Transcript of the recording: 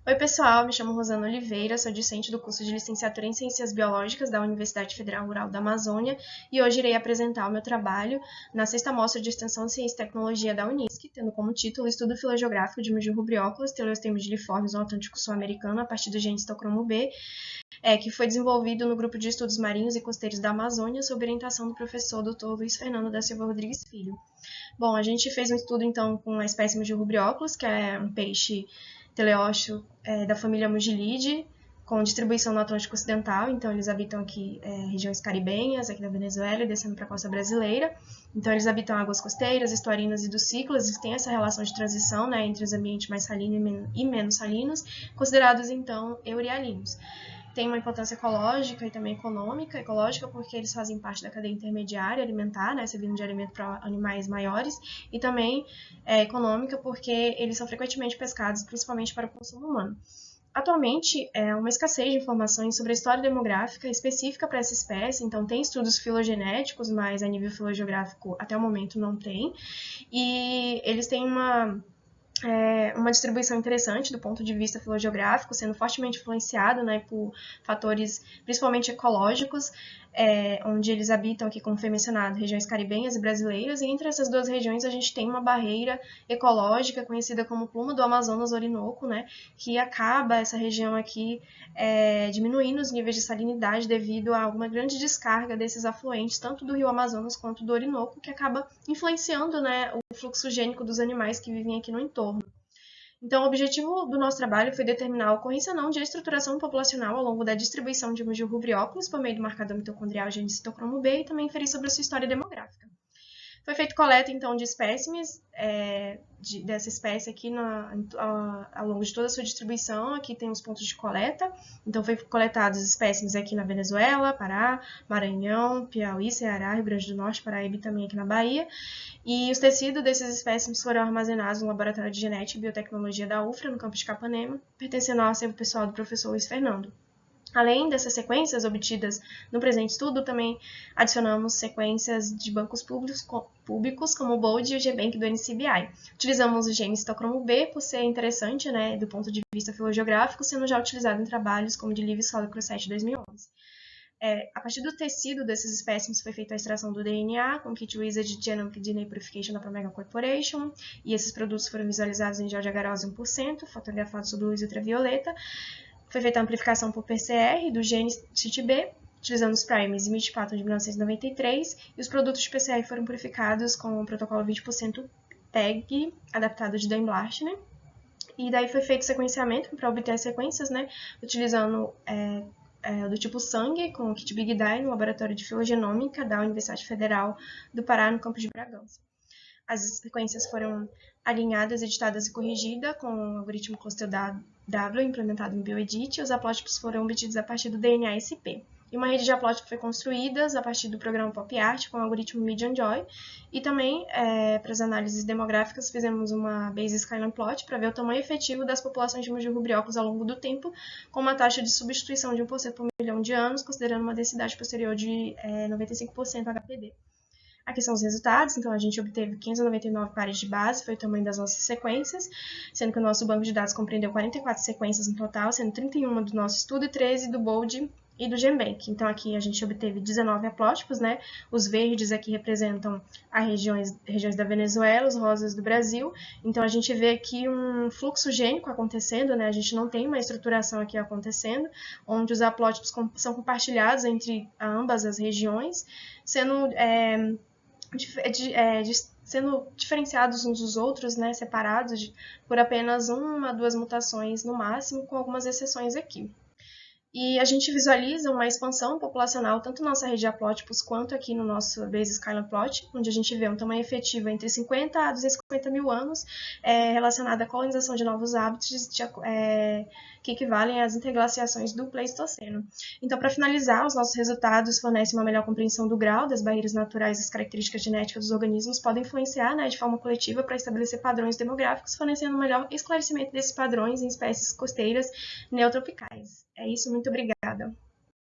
Oi, pessoal, me chamo Rosana Oliveira, sou discente do curso de Licenciatura em Ciências Biológicas da Universidade Federal Rural da Amazônia e hoje irei apresentar o meu trabalho na 6ª Mostra de Extensão de Ciência e Tecnologia da Unisc, tendo como título Estudo Filogeográfico de Mugio-rubrióculos, teleostemoidiliformes no Atlântico Sul-Americano a partir do gene citocromo B, que foi desenvolvido no Grupo de Estudos Marinhos e Costeiros da Amazônia sob orientação do professor Dr. Luiz Fernando da Silva Rodrigues Filho. Bom, a gente fez um estudo então com a espécie Mugio-rubrióculos, que é um peixe teleósteo da família Mugilidae, com distribuição no Atlântico Ocidental, então eles habitam aqui regiões caribenhas, aqui da Venezuela, e descendo para a costa brasileira. Então eles habitam águas costeiras, estuarinas e ducícolas, eles têm essa relação de transição, né, entre os ambientes mais salinos e menos salinos, considerados então eurialinos. Tem uma importância ecológica e também econômica. Ecológica porque eles fazem parte da cadeia intermediária alimentar, né, servindo de alimento para animais maiores, e também econômica porque eles são frequentemente pescados, principalmente para o consumo humano. Atualmente, é uma escassez de informações sobre a história demográfica específica para essa espécie, então tem estudos filogenéticos, mas a nível filogeográfico até o momento não tem, e eles têm uma distribuição interessante do ponto de vista filogeográfico, sendo fortemente influenciado, né, por fatores principalmente ecológicos, onde eles habitam aqui, como foi mencionado, regiões caribenhas e brasileiras, e entre essas duas regiões a gente tem uma barreira ecológica conhecida como Pluma do Amazonas-Orinoco, né, que acaba essa região aqui diminuindo os níveis de salinidade devido a uma grande descarga desses afluentes, tanto do rio Amazonas quanto do Orinoco, que acaba influenciando, né, o fluxo gênico dos animais que vivem aqui no entorno. Então, o objetivo do nosso trabalho foi determinar a ocorrência ou não de estruturação populacional ao longo da distribuição de Mugio-rubrióculos por meio do marcador mitocondrial gene citocromo B e também inferir sobre a sua história demográfica. Foi feita coleta, então, de espécimes dessa espécie aqui ao longo de toda a sua distribuição. Aqui tem os pontos de coleta. Então, foi coletados espécimes aqui na Venezuela, Pará, Maranhão, Piauí, Ceará, Rio Grande do Norte, Paraíba e também aqui na Bahia. E os tecidos desses espécimes foram armazenados no Laboratório de Genética e Biotecnologia da UFRA, no campus de Capanema, pertencendo ao acervo pessoal do professor Luiz Fernando. Além dessas sequências obtidas no presente estudo, também adicionamos sequências de bancos públicos como o BOLD e o GBank do NCBI. Utilizamos o gene citocromo B por ser interessante, né, do ponto de vista filogeográfico, sendo já utilizado em trabalhos como de Liv Solid Crosset 2011. A partir do tecido desses espécimes foi feita a extração do DNA com o kit Wizard Genomic DNA Purification da Promega Corporation, e esses produtos foram visualizados em gel de agarose 1%, fotografados sob luz ultravioleta. Foi feita a amplificação por PCR do gene CIT-B, utilizando os primers e Mitch-Patton de 1993, e os produtos de PCR foram purificados com o protocolo 20% TAG, adaptado de Dan Blast, né? E daí foi feito o sequenciamento para obter as sequências, né? Utilizando do tipo sangue, com o kit Big Die, no Laboratório de Filogenômica da Universidade Federal do Pará, no campus de Bragança. As sequências foram alinhadas, editadas e corrigidas com o algoritmo CLUSTAL-W implementado em BioEdit, e os haplótipos foram obtidos a partir do DNA SP. E uma rede de haplótipos foi construída a partir do programa PopArt com o algoritmo Median Joy, e também, para as análises demográficas, fizemos uma Bayes Skyline Plot para ver o tamanho efetivo das populações de Mugio-rubrióculos ao longo do tempo, com uma taxa de substituição de 1% por milhão de anos, considerando uma densidade posterior de 95% HPD. Aqui são os resultados, então a gente obteve 599 pares de base, foi o tamanho das nossas sequências, sendo que o nosso banco de dados compreendeu 44 sequências no total, sendo 31 do nosso estudo e 13 do BOLD e do GenBank. Então aqui a gente obteve 19 haplótipos, né? Os verdes aqui representam as regiões da Venezuela, os rosas do Brasil. Então a gente vê aqui um fluxo gênico acontecendo, né? A gente não tem uma estruturação aqui acontecendo, onde os haplótipos são compartilhados entre ambas as regiões, sendo diferenciados uns dos outros, né, separados por apenas 1 a 2 mutações no máximo, com algumas exceções aqui. E a gente visualiza uma expansão populacional tanto na nossa rede de haplótipos quanto aqui no nosso Bayes Skyline Plot, onde a gente vê um tamanho efetivo entre 50 a 250 mil anos relacionado à colonização de novos hábitos que equivalem às interglaciações do Pleistoceno. Então, para finalizar, os nossos resultados fornecem uma melhor compreensão do grau das barreiras naturais e das características genéticas dos organismos podem influenciar, né, de forma coletiva para estabelecer padrões demográficos, fornecendo um melhor esclarecimento desses padrões em espécies costeiras neotropicais. É isso, muito obrigada.